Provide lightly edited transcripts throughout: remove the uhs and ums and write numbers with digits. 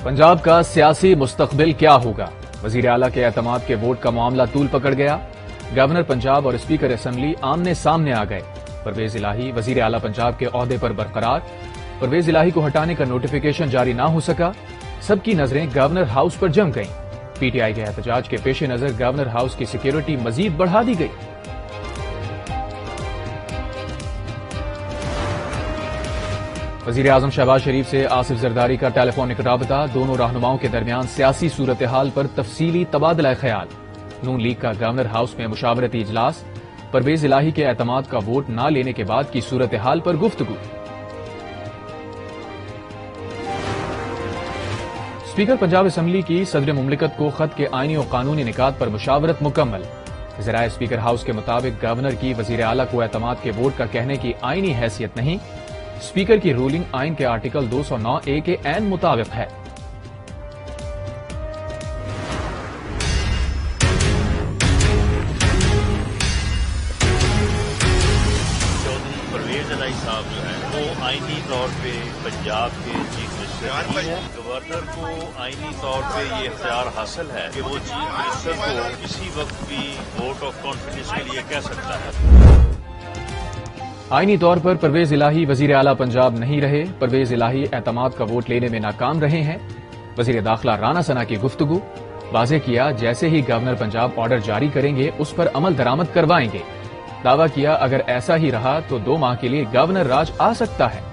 पंजाब का सियासी मुस्तकबिल क्या होगा? वजीर आला के एतमाद के वोट का मामला तूल पकड़ गया। गवर्नर पंजाब और स्पीकर असेंबली आमने सामने आ गए। परवेज इलाही वजीर आला पंजाब के ओहदे पर बरकरार। परवेज इलाही को हटाने का नोटिफिकेशन जारी ना हो सका। सबकी नजरें गवर्नर हाउस पर जम गईं। पीटीआई के एहतजाज के पेश नजर गवर्नर हाउस की सिक्योरिटी मजीद बढ़ा दी गई। वजीर आजम शहबाज शरीफ से आसिफ जरदारी का टेलीफोनिक राबता। दोनों रहनुमाओं के दरमियान सियासी सूरत हाल पर तफसीली तबादला ख्याल। नून लीग का गवर्नर हाउस में मुशावरती इजलास। परवेज इलाही के एतमाद का वोट न लेने के बाद की सूरत हाल पर गुफ्तगू। स्पीकर पंजाब असेंबली की सदर मुमलिकत को खत के आईनी और कानूनी निकात पर मुशावरत मुकम्मल। ज़राए स्पीकर हाउस के मुताबिक गवर्नर की वजीर आला को एतमाद के वोट का कहने की आईनी हैसियत नहीं। स्पीकर की रूलिंग आइन के आर्टिकल 209A के ऐन मुताबिक है। चौधरी परवेज इलाही साहब जो है वो आईनी तौर पे पंजाब के चीफ मिनिस्टर है। गवर्नर को आईनी तौर पे ये इख्तियार हासिल है कि वो चीफ मिनिस्टर को किसी वक्त भी वोट ऑफ कॉन्फिडेंस के लिए कह सकता है। आईनी तौर पर परवेज इलाही वजीर आला पंजाब नहीं रहे। परवेज इलाही एतमाद का वोट लेने में नाकाम रहे हैं। वजीर दाखिला राना सना की गुफ्तगू। वाज़ेह किया जैसे ही गवर्नर पंजाब ऑर्डर जारी करेंगे उस पर अमल दरामद करवाएंगे। दावा किया अगर ऐसा ही रहा तो 2 माह के लिए गवर्नर राज आ सकता है।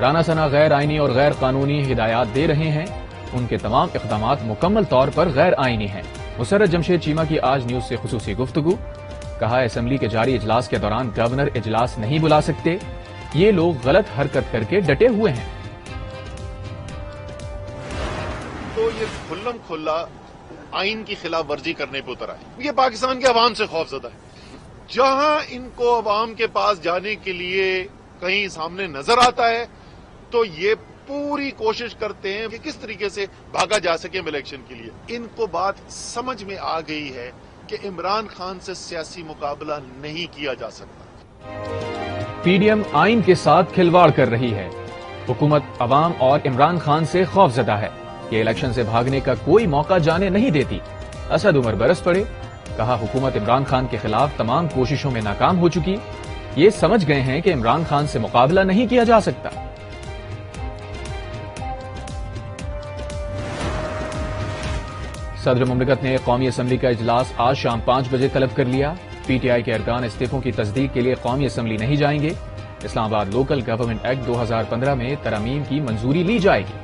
राना सना गैर आईनी और गैर कानूनी हिदायत दे रहे हैं। उनके तमाम इक़दामात मुकम्मल तौर पर गैर आईनी हैं। मुसर्रत जमशेद चीमा की आज न्यूज से खुसूसी गुफ्तगू। कहा असेंबली के जारी इजलास के दौरान गवर्नर इजलास नहीं बुला सकते। ये लोग गलत हरकत करके डटे हुए हैं। तो ये खुल्लम खुल्ला आइन की खिलाफ वर्जी करने पे उतर आए। ये पाकिस्तान के अवाम से खौफजदा है। जहां इनको अवाम के पास जाने के लिए कहीं सामने नजर आता है तो ये पूरी कोशिश करते हैं कि किस तरीके से भागा जा सके इलेक्शन के लिए। इनको बात समझ में आ गई है कि इमरान खान से सियासी मुकाबला नहीं किया जा सकता। पीडीएम आइन के साथ खिलवाड़ कर रही है। हुकूमत अवाम और इमरान खान से खौफजदा है। ये इलेक्शन से भागने का कोई मौका जाने नहीं देती। असद उमर बरस पड़े। कहा हुकूमत इमरान खान के खिलाफ तमाम कोशिशों में नाकाम हो चुकी। ये समझ गए हैं कि इमरान खान से मुकाबला नहीं किया जा सकता। सदर मुमलिकत ने कौमी असम्बली का इजलास आज शाम 5 बजे तलब कर लिया। पीटीआई के अरकान इस्तीफों की तस्दीक के लिए कौमी असम्बली नहीं जाएंगे। इस्लामाबाद लोकल गवर्नमेंट एक्ट 2015 में तरमीम की मंजूरी ली जाएगी।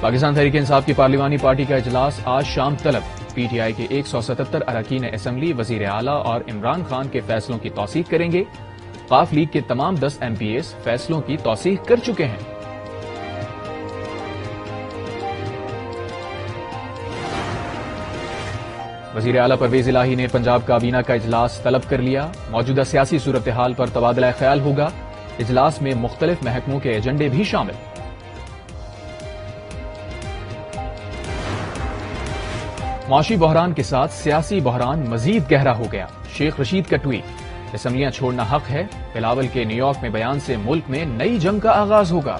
पाकिस्तान तहरीक इंसाफ की पार्लिमानी पार्टी का इजलास आज शाम तलब। पीटीआई के 177 अरकान असम्बली वजीर आला और इमरान खान के फैसलों की तौसीक करेंगे। काफ लीग के तमाम 10 MPs फैसलों की तौसीक कर चुके हैं। वजीर आला परवेज इलाही ने पंजाब काबीना का इजलास तलब कर लिया। मौजूदा सियासी सूरत हाल पर तबादला ख्याल होगा। इजलास में मुख्तलिफ महकमों के एजेंडे भी शामिल। माशी बहरान के साथ सियासी बहरान मजीद गहरा हो गया। शेख रशीद का ट्वीट। असम्बलियां छोड़ना हक है। बिलावल के न्यूयॉर्क में बयान से मुल्क में नई जंग का आगाज होगा।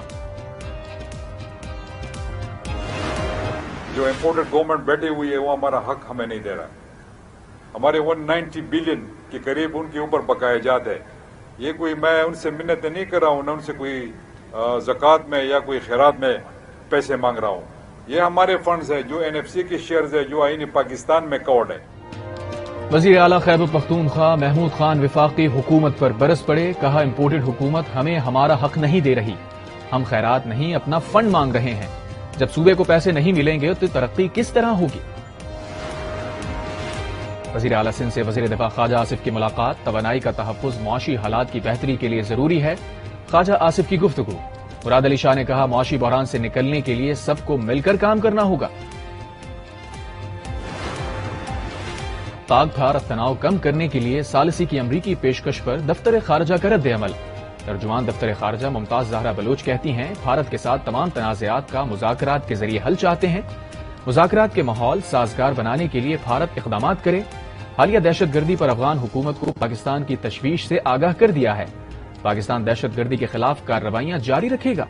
जो इम्पोर्टेड गवर्नमेंट बैठी हुई है वो हमारा हक हमें नहीं दे रहा है। हमारे 190 बिलियन के करीब उनके ऊपर बकाया जात है। ये कोई मैं उनसे मिन्नतें नहीं कर रहा हूँ, न उनसे कोई ज़कात में या कोई खैरात में पैसे मांग रहा हूँ। ये हमारे फंड्स है जो NFC के शेयर्स है जो आईनी पाकिस्तान में कवर्ड है। वजीर आला खैबर पख्तूनख्वा महमूद खान विफाकी हुकूमत पर बरस पड़े। कहा इम्पोर्टेड हुकूमत हमें हमारा हक नहीं दे रही। हम खैरात नहीं अपना फंड मांग रहे हैं। जब सूबे को पैसे नहीं मिलेंगे तो तरक्की किस तरह होगी। वजीर आला सिंध से वजीर दिफा ख्वाजा आसिफ की मुलाकात। तवानाई का तहफ़्फ़ुज़ मुआशी हालात की बेहतरी के लिए जरूरी है। ख्वाजा आसिफ की गुफ्तगू। मुराद अली शाह ने कहा मुआशी बहरान से निकलने के लिए सबको मिलकर काम करना होगा। पाक भारत तनाव कम करने के लिए सालिसी की अमरीकी पेशकश पर दफ्तर खारजा का रद्द अमल। तर्जुमान दफ्तर खारजा मुमताज ज़हरा बलोच कहती हैं भारत के साथ तमाम तनाज़ात का मुज़ाकरात के जरिए हल चाहते हैं। मुज़ाकरात के माहौल साजगार बनाने के लिए भारत इक़दामात करे। حالیہ دہشت گردی پر افغان حکومت کو پاکستان کی تشویش سے آگاہ کر دیا ہے۔ پاکستان دہشت گردی کے خلاف کارروائیاں جاری رکھے گا۔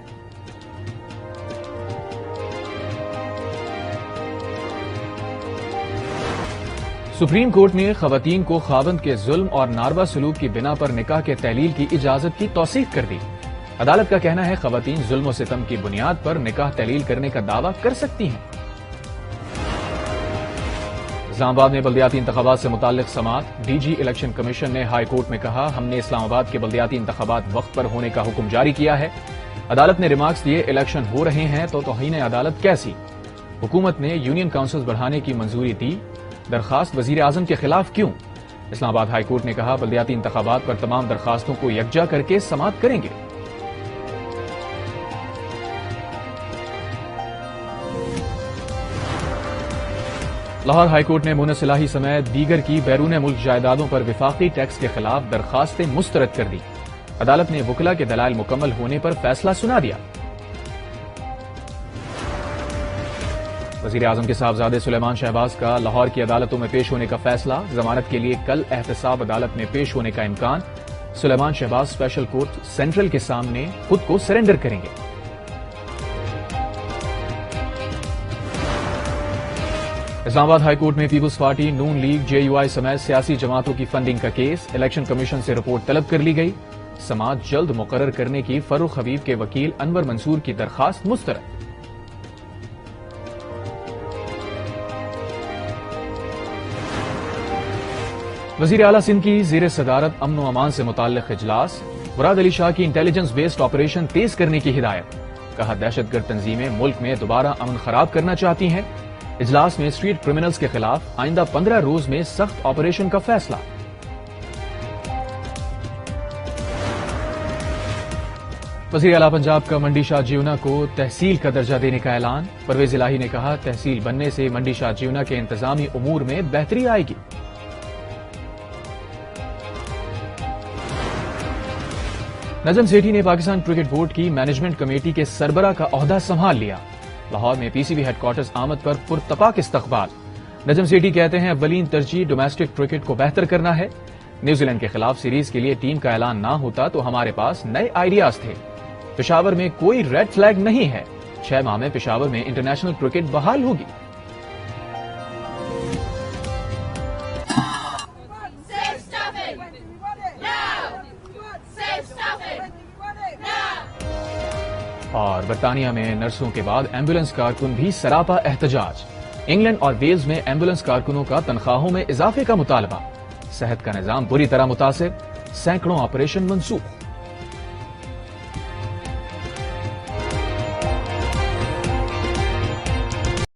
سپریم کورٹ نے خواتین کو خاوند کے ظلم اور ناروا سلوک کی بنا پر نکاح کے تحلیل کی اجازت کی توثیق کر دی۔ عدالت کا کہنا ہے خواتین ظلم و ستم کی بنیاد پر نکاح تحلیل کرنے کا دعویٰ کر سکتی ہیں۔ اسلام آباد میں بلدیاتی انتخابات سے متعلق سماعت۔ ڈی جی الیکشن کمیشن نے ہائی کورٹ میں کہا، ہم نے اسلام آباد کے بلدیاتی انتخابات وقت پر ہونے کا حکم جاری کیا ہے۔ عدالت نے ریمارکس دیے، الیکشن ہو رہے ہیں تو توہین عدالت کیسی؟ حکومت نے یونین کاؤنسلز بڑھانے کی منظوری دی، درخواست وزیر اعظم کے خلاف کیوں؟ اسلام آباد ہائی کورٹ نے کہا، بلدیاتی انتخابات پر تمام درخواستوں کو یکجا کر کے سماعت کریں گے۔ لاہور ہائی کورٹ نے مونس الہی سمیت دیگر کی بیرون ملک جائیدادوں پر وفاقی ٹیکس کے خلاف درخواستیں مسترد کر دی۔ عدالت نے وکلا کے دلائل مکمل ہونے پر فیصلہ سنا دیا۔ وزیر اعظم کے صاحبزادے سلیمان شہباز کا لاہور کی عدالتوں میں پیش ہونے کا فیصلہ، ضمانت کے لیے کل احتساب عدالت میں پیش ہونے کا امکان۔ Suleman Shehbaz special court central کے سامنے خود کو سرنڈر کریں گے۔ اسلام آباد ہائی کورٹ میں Peoples Party, Noon League, J U I سمیت سیاسی جماعتوں کی فنڈنگ کا کیس۔ الیکشن کمیشن سے رپورٹ طلب کر لی گئی۔ سماعت جلد مقرر کرنے کی فاروق حبیب کے وکیل انور منصور کی درخواست مسترد۔ وزیر اعلیٰ سندھ کی زیر صدارت امن و امان سے متعلق اجلاس۔ مراد علی شاہ کی انٹیلیجنس بیسڈ آپریشن تیز کرنے کی ہدایت۔ کہا، دہشت گرد تنظیمیں ملک میں دوبارہ امن خراب کرنا چاہتی ہیں۔ اجلاس میں اسٹریٹ کرمنلز کے خلاف آئندہ 15 روز میں سخت آپریشن کا فیصلہ۔ وزیر اعلیٰ پنجاب کا منڈی شاہ جیونا کو تحصیل کا درجہ دینے کا اعلان۔ پرویز الہی نے کہا، تحصیل بننے سے منڈی شاہ جیونا کے انتظامی امور میں بہتری آئے گی۔ نجم سیٹھی نے پاکستان کرکٹ بورڈ کی مینجمنٹ کمیٹی کے سربراہ کا عہدہ سنبھال لیا۔ لاہور میں پی سی بی ہیڈ کوارٹرز آمد پر پرتپاک استقبال۔ نجم سیٹھی کہتے ہیں، اولین ترجیح ڈومیسٹک کرکٹ کو بہتر کرنا ہے۔ نیوزی لینڈ کے خلاف سیریز کے لیے ٹیم کا اعلان نہ ہوتا تو ہمارے پاس نئے آئیڈیاز تھے۔ پشاور میں کوئی ریڈ فلیگ نہیں ہے۔ 6 ماہ میں پشاور میں انٹرنیشنل کرکٹ بحال ہوگی۔ اور برطانیہ میں نرسوں کے بعد ایمبولینس کارکن بھی سراپا احتجاج۔ انگلینڈ اور ویلز میں ایمبولینس کارکنوں کا تنخواہوں میں اضافے کا مطالبہ۔ صحت کا نظام بری طرح متاثر، سینکڑوں آپریشن منسوخ۔